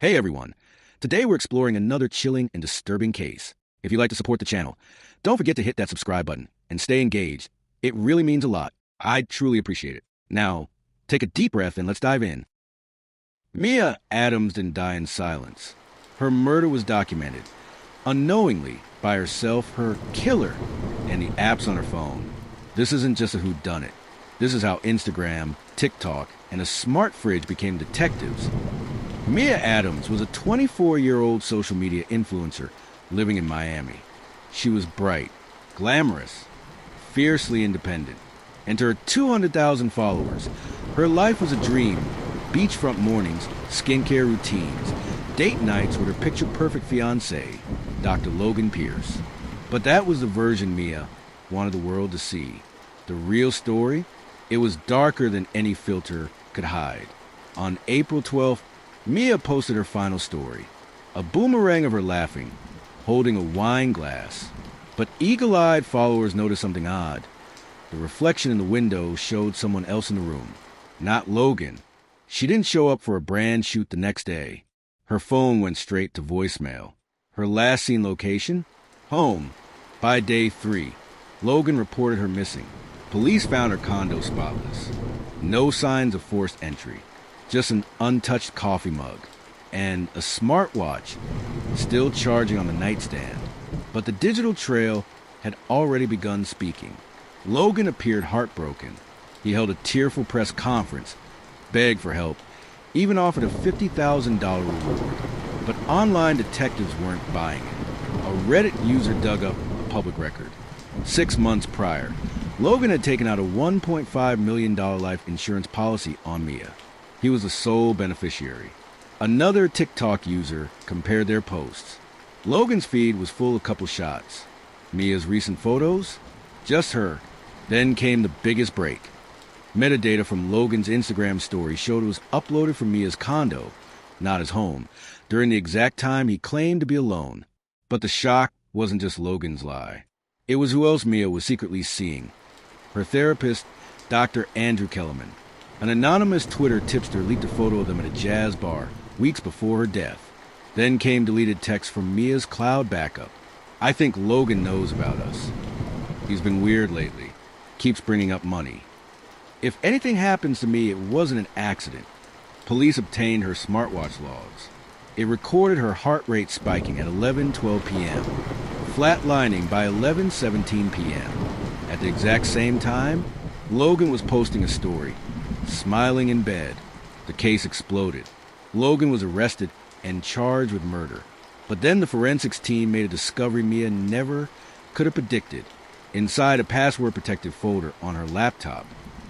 Hey everyone! Today we're exploring another chilling and disturbing case. If you'd like to support the channel, don't forget to hit that subscribe button and stay engaged. It really means a lot. I truly appreciate it. Now, take a deep breath and let's dive in. Mia Adams didn't die in silence. Her murder was documented, unknowingly, by herself, her killer, and the apps on her phone. This isn't just a whodunit. This is how Instagram, TikTok, and a smart fridge became detectives. Mia Adams was a 24-year-old social media influencer living in Miami. She was bright, glamorous, fiercely independent, and to her 200,000 followers, her life was a dream. Beachfront mornings, skincare routines, date nights with her picture-perfect fiancé, Dr. Logan Pierce. But that was the version Mia wanted the world to see. The real story? It was darker than any filter could hide. On April 12th, Mia posted her final story, a boomerang of her laughing, holding a wine glass. But eagle-eyed followers noticed something odd. The reflection in the window showed someone else in the room, not Logan. She didn't show up for a brand shoot the next day. Her phone went straight to voicemail. Her last seen location? Home. By day 3, Logan reported her missing. Police found her condo spotless. No signs of forced entry. Just an untouched coffee mug, and a smartwatch still charging on the nightstand. But the digital trail had already begun speaking. Logan appeared heartbroken. He held a tearful press conference, begged for help, even offered a $50,000 reward. But online detectives weren't buying it. A Reddit user dug up a public record. 6 months prior, Logan had taken out a $1.5 million life insurance policy on Mia. He was the sole beneficiary. Another TikTok user compared their posts. Logan's feed was full of couple shots. Mia's recent photos? Just her. Then came the biggest break. Metadata from Logan's Instagram story showed it was uploaded from Mia's condo, not his home, during the exact time he claimed to be alone. But the shock wasn't just Logan's lie. It was who else Mia was secretly seeing. Her therapist, Dr. Andrew Kellerman. An anonymous Twitter tipster leaked a photo of them at a jazz bar weeks before her death. Then came deleted texts from Mia's cloud backup. I think Logan knows about us. He's been weird lately. Keeps bringing up money. If anything happens to me, it wasn't an accident. Police obtained her smartwatch logs. It recorded her heart rate spiking at 11:12 p.m., flatlining by 11:17 p.m. At the exact same time, Logan was posting a story. Smiling in bed. The case exploded. Logan was arrested and charged with murder. But then the forensics team made a discovery Mia never could have predicted. Inside a password-protected folder on her laptop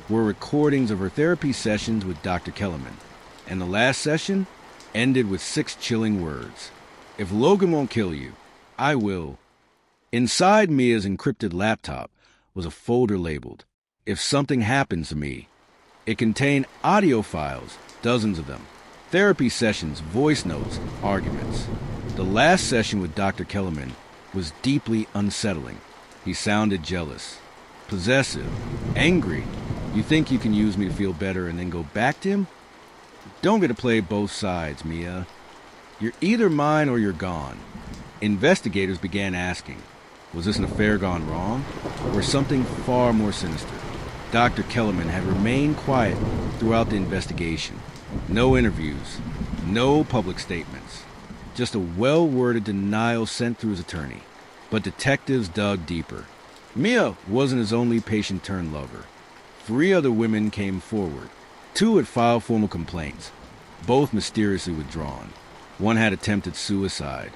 were recordings of her therapy sessions with Dr. Kellerman. And the last session ended with 6 chilling words. If Logan won't kill you, I will. Inside Mia's encrypted laptop was a folder labeled, If Something Happens to Me. It contained audio files, dozens of them, therapy sessions, voice notes, arguments. The last session with Dr. Kellerman was deeply unsettling. He sounded jealous, possessive, angry. You think you can use me to feel better and then go back to him? Don't get to play both sides, Mia. You're either mine or you're gone. Investigators began asking, was this an affair gone wrong, or something far more sinister? Dr. Kellerman had remained quiet throughout the investigation. No interviews, no public statements, just a well-worded denial sent through his attorney. But detectives dug deeper. Mia wasn't his only patient-turned-lover. 3 other women came forward. 2 had filed formal complaints, both mysteriously withdrawn. One had attempted suicide.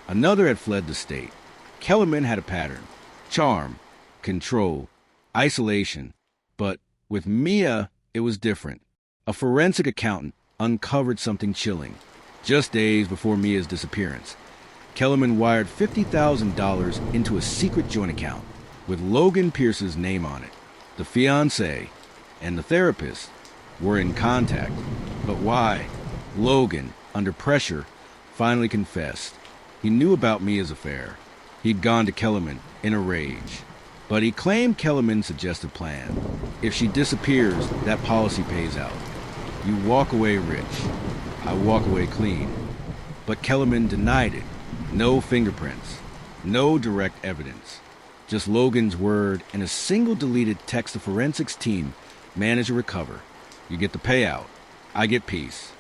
Another had fled the state. Kellerman had a pattern: charm, control, isolation. But with Mia, it was different. A forensic accountant uncovered something chilling. Just days before Mia's disappearance, Kellerman wired $50,000 into a secret joint account with Logan Pierce's name on it. The fiancé and the therapist were in contact. But why? Logan, under pressure, finally confessed. He knew about Mia's affair. He'd gone to Kellerman in a rage. But he claimed Kellerman suggested a plan. If she disappears, that policy pays out. You walk away rich. I walk away clean. But Kellerman denied it. No fingerprints. No direct evidence. Just Logan's word and a single deleted text the forensics team managed to recover. You get the payout. I get peace.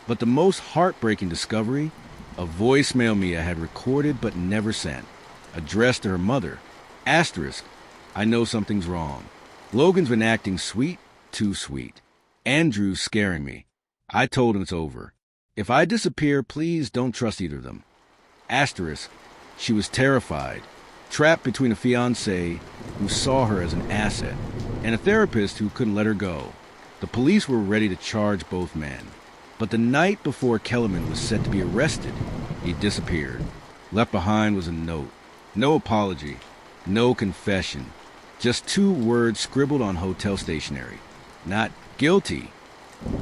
But the most heartbreaking discovery, a voicemail Mia had recorded but never sent, addressed to her mother. Asterisk, I know something's wrong. Logan's been acting sweet, too sweet. Andrew's scaring me. I told him it's over. If I disappear, please don't trust either of them. Asterisk, she was terrified, trapped between a fiancé who saw her as an asset and a therapist who couldn't let her go. The police were ready to charge both men. But the night before Kellerman was set to be arrested, he disappeared. Left behind was a note. No apology, no confession. Just 2 words scribbled on hotel stationery. Not guilty.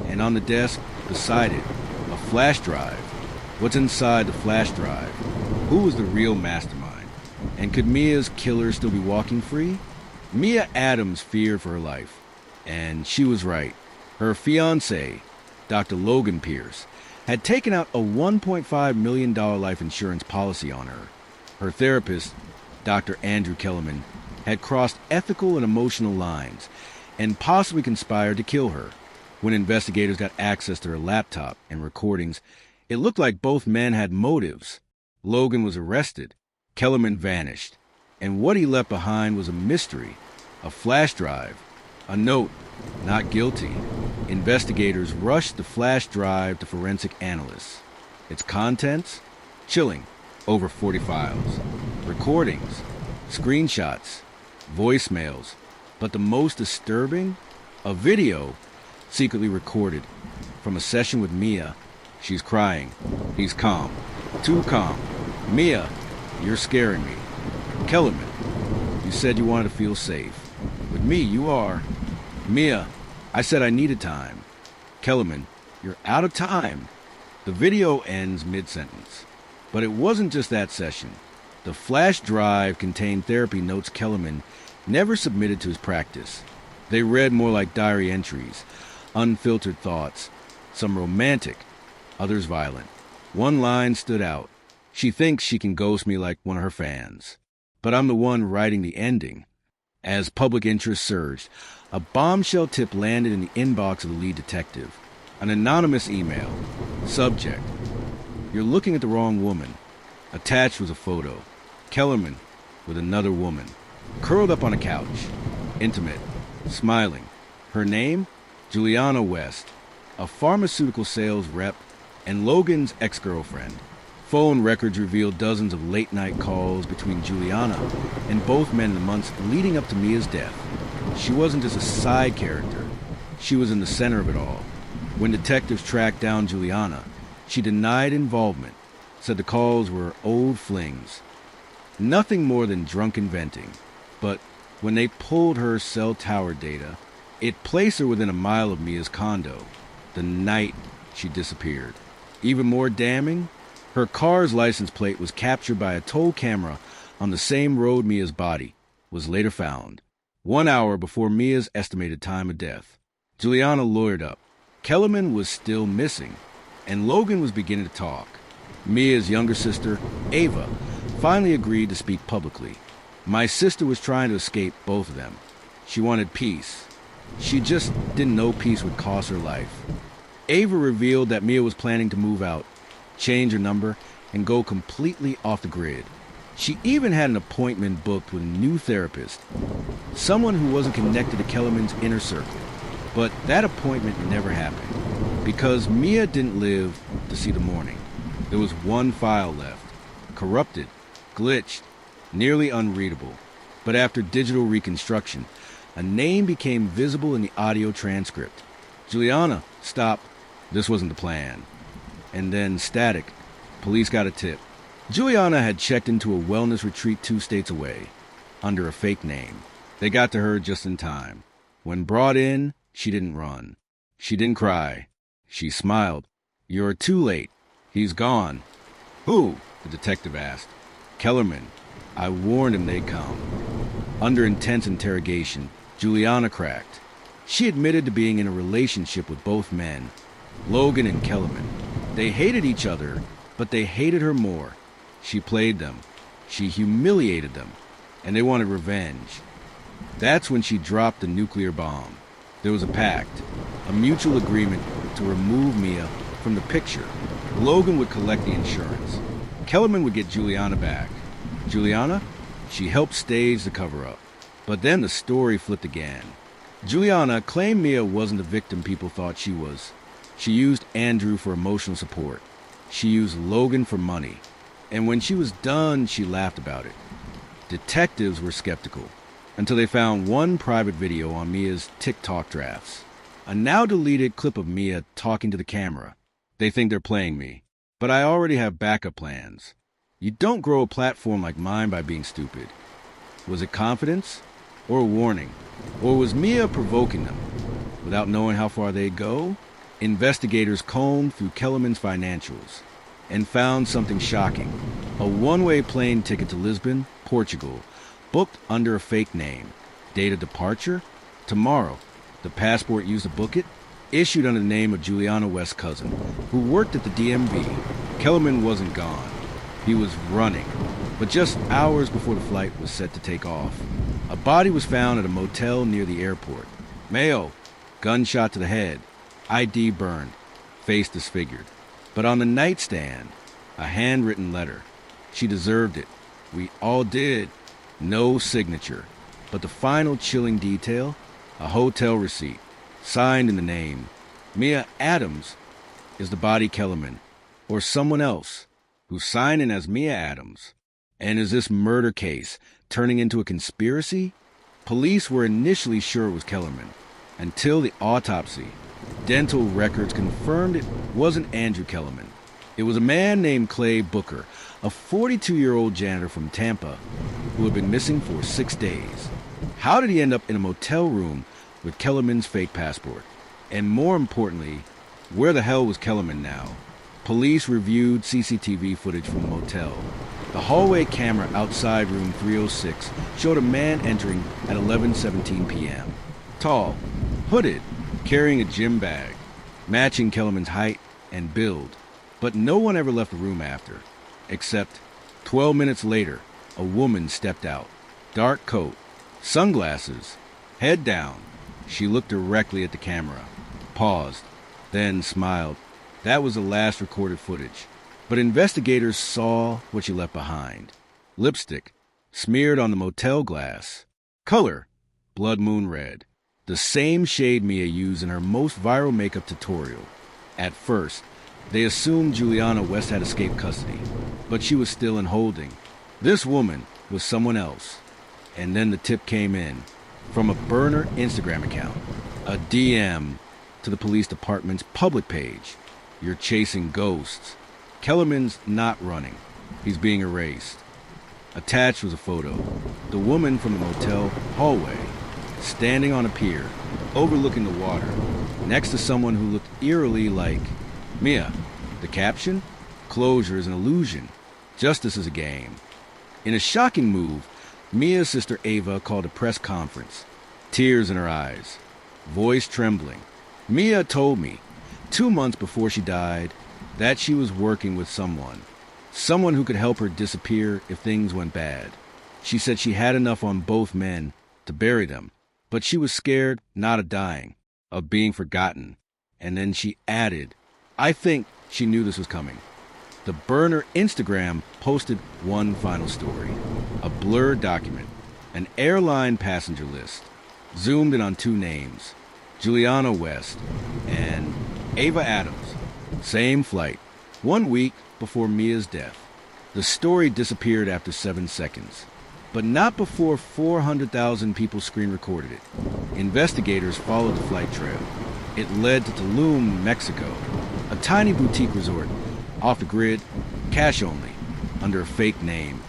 And on the desk, beside it, a flash drive. What's inside the flash drive? Who was the real mastermind? And could Mia's killer still be walking free? Mia Adams feared for her life. And she was right. Her fiancé, Dr. Logan Pierce, had taken out a $1.5 million life insurance policy on her. Her therapist, Dr. Andrew Kellerman, had crossed ethical and emotional lines and possibly conspired to kill her. When investigators got access to her laptop and recordings, it looked like both men had motives. Logan was arrested. Kellerman vanished. And what he left behind was a mystery. A flash drive. A note. Not guilty. Investigators rushed the flash drive to forensic analysts. Its contents? Chilling. Over 40 files. Recordings. Screenshots. Voicemails. But the most disturbing? A video secretly recorded from a session with Mia. She's crying. He's calm. Too calm. Mia, you're scaring me. Kellerman, you said you wanted to feel safe. With me, you are. Mia, I said I needed time. Kellerman, you're out of time. The video ends mid-sentence. But it wasn't just that session. The flash drive contained therapy notes Kellerman never submitted to his practice. They read more like diary entries, unfiltered thoughts, some romantic, others violent. One line stood out. She thinks she can ghost me like one of her fans. But I'm the one writing the ending. As public interest surged, a bombshell tip landed in the inbox of the lead detective. An anonymous email. Subject: You're looking at the wrong woman. Attached was a photo. Kellerman with another woman, curled up on a couch. Intimate. Smiling. Her name? Juliana West, a pharmaceutical sales rep and Logan's ex-girlfriend. Phone records revealed dozens of late-night calls between Juliana and both men in the months leading up to Mia's death. She wasn't just a side character. She was in the center of it all. When detectives tracked down Juliana, she denied involvement, said the calls were old flings. Nothing more than drunken venting. But when they pulled her cell tower data, it placed her within a mile of Mia's condo, the night she disappeared. Even more damning, her car's license plate was captured by a toll camera on the same road Mia's body was later found, 1 hour before Mia's estimated time of death. Juliana lawyered up. Kellerman was still missing, and Logan was beginning to talk. Mia's younger sister, Ava, finally agreed to speak publicly. My sister was trying to escape both of them. She wanted peace. She just didn't know peace would cost her life. Ava revealed that Mia was planning to move out, change her number, and go completely off the grid. She even had an appointment booked with a new therapist, someone who wasn't connected to Kellerman's inner circle. But that appointment never happened, because Mia didn't live to see the morning. There was one file left, corrupted, glitched, nearly unreadable. But after digital reconstruction, a name became visible in the audio transcript. Juliana, stop. This wasn't the plan. And then static. Police got a tip. Juliana had checked into a wellness retreat 2 states away, under a fake name. They got to her just in time. When brought in, she didn't run. She didn't cry. She smiled. You're too late. He's gone. Who? The detective asked. Kellerman. I warned him they'd come. Under intense interrogation, Juliana cracked. She admitted to being in a relationship with both men, Logan and Kellerman. They hated each other, But they hated her more. She played them. She humiliated them. And they wanted revenge. That's when she dropped the nuclear bomb. There was a pact, a mutual agreement to remove Mia from the picture. Logan would collect the insurance. Kellerman would get Juliana back. Juliana? She helped stage the cover-up. But then the story flipped again. Juliana claimed Mia wasn't the victim people thought she was. She used Andrew for emotional support. She used Logan for money. And when she was done, she laughed about it. Detectives were skeptical, until they found one private video on Mia's TikTok drafts. A now-deleted clip of Mia talking to the camera. They think they're playing me, but I already have backup plans. You don't grow a platform like mine by being stupid. Was it confidence? Or a warning? Or was Mia provoking them? Without knowing how far they'd go, investigators combed through Kellerman's financials and found something shocking. A one-way plane ticket to Lisbon, Portugal, booked under a fake name. Date of departure? Tomorrow. The passport used to book it? Issued under the name of Juliana West's cousin, who worked at the DMV. Kellerman wasn't gone. He was running. But just hours before the flight was set to take off, a body was found at a motel near the airport. Mayo. Gunshot to the head. ID burned. Face disfigured. But on the nightstand, a handwritten letter. She deserved it. We all did. No signature. But the final chilling detail, a hotel receipt, signed in the name. Mia Adams. Is the body Kellerman, or someone else, who's signing as Mia Adams? And is this murder case turning into a conspiracy? Police were initially sure it was Kellerman, until the autopsy. Dental records confirmed it wasn't Andrew Kellerman. It was a man named Clay Booker, a 42-year-old janitor from Tampa who had been missing for 6 days. How did he end up in a motel room with Kellerman's fake passport? And more importantly, where the hell was Kellerman now? Police reviewed CCTV footage from the motel. The hallway camera outside room 306 showed a man entering at 11:17 p.m. Tall, hooded, carrying a gym bag, matching Kellerman's height and build. But no one ever left the room after, except 12 minutes later, a woman stepped out. Dark coat, sunglasses, head down. She looked directly at the camera, paused, then smiled. That was the last recorded footage. But investigators saw what she left behind. Lipstick, smeared on the motel glass. Color, blood moon red. The same shade Mia used in her most viral makeup tutorial. At first, they assumed Juliana West had escaped custody, but she was still in holding. This woman was someone else. And then the tip came in, from a burner Instagram account, a DM to the police department's public page. You're chasing ghosts. Kellerman's not running. He's being erased. Attached was a photo. The woman from the motel hallway, standing on a pier, overlooking the water, next to someone who looked eerily like Mia. The caption? Closure is an illusion. Justice is a game. In a shocking move, Mia's sister Ava called a press conference, tears in her eyes, voice trembling. Mia told me, 2 months before she died, that she was working with someone who could help her disappear if things went bad. She said she had enough on both men to bury them, but she was scared not of dying, of being forgotten. And then she added, I think she knew this was coming. The burner Instagram posted one final story, a blurred document, an airline passenger list, zoomed in on 2 names, Juliana West and Ava Adams. Same flight, 1 week before Mia's death. The story disappeared after 7 seconds, but not before 400,000 people screen recorded it. Investigators followed the flight trail. It led to Tulum, Mexico, a tiny boutique resort, off the grid, cash only, under a fake name.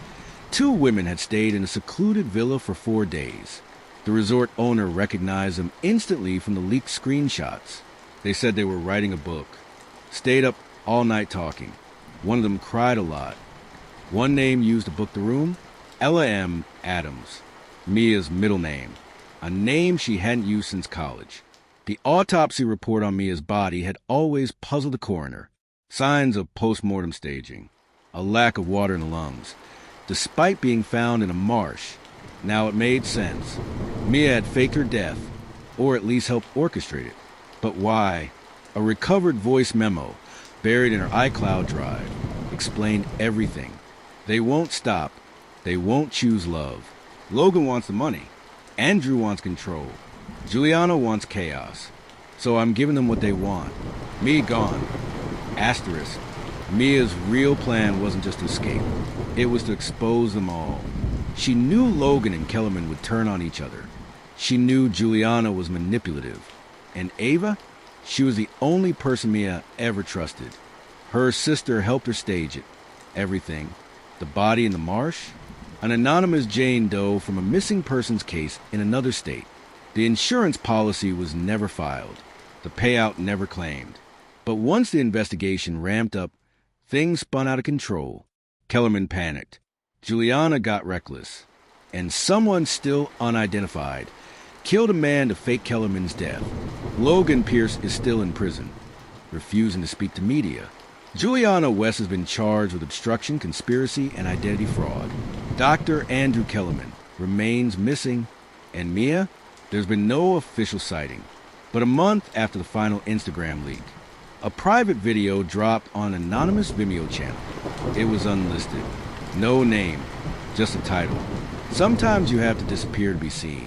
2 women had stayed in a secluded villa for 4 days. The resort owner recognized them instantly from the leaked screenshots. They said they were writing a book. Stayed up all night talking. One of them cried a lot. One name used to book the room, Ella M. Adams, Mia's middle name, a name she hadn't used since college. The autopsy report on Mia's body had always puzzled the coroner. Signs of post-mortem staging. A lack of water in the lungs. Despite being found in a marsh. Now it made sense. Mia had faked her death, or at least helped orchestrate it. But why? A recovered voice memo, buried in her iCloud drive, explained everything. They won't stop. They won't choose love. Logan wants the money. Andrew wants control. Juliana wants chaos. So I'm giving them what they want. Me gone. Asterisk. Mia's real plan wasn't just to escape. It was to expose them all. She knew Logan and Kellerman would turn on each other. She knew Juliana was manipulative. And Ava? She was the only person Mia ever trusted. Her sister helped her stage it. Everything. The body in the marsh? An anonymous Jane Doe from a missing persons case in another state. The insurance policy was never filed. The payout never claimed. But once the investigation ramped up, things spun out of control. Kellerman panicked. Juliana got reckless. And someone still unidentified killed a man to fake Kellerman's death. Logan Pierce is still in prison, refusing to speak to media. Juliana West has been charged with obstruction, conspiracy, and identity fraud. Dr. Andrew Kellerman remains missing. And Mia? There's been no official sighting. But a month after the final Instagram leak, a private video dropped on an anonymous Vimeo channel. It was unlisted. No name, just a title. Sometimes you have to disappear to be seen.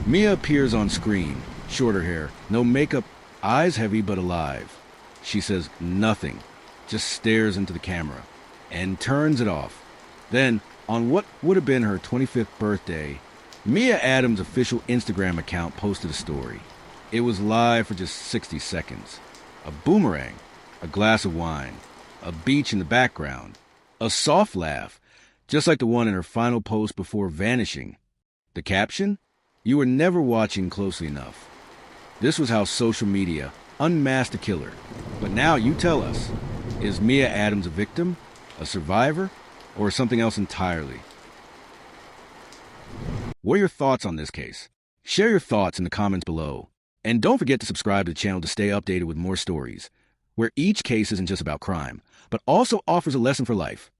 Mia appears on screen, shorter hair, no makeup, eyes heavy but alive. She says nothing, just stares into the camera, and turns it off. Then, on what would have been her 25th birthday, Mia Adams' official Instagram account posted a story. It was live for just 60 seconds. A boomerang, a glass of wine, a beach in the background, a soft laugh, just like the one in her final post before vanishing. The caption? You were never watching closely enough. This was how social media unmasked a killer. But now you tell us, is Mia Adams a victim, a survivor, or something else entirely? What are your thoughts on this case? Share your thoughts in the comments below. And don't forget to subscribe to the channel to stay updated with more stories, where each case isn't just about crime, but also offers a lesson for life.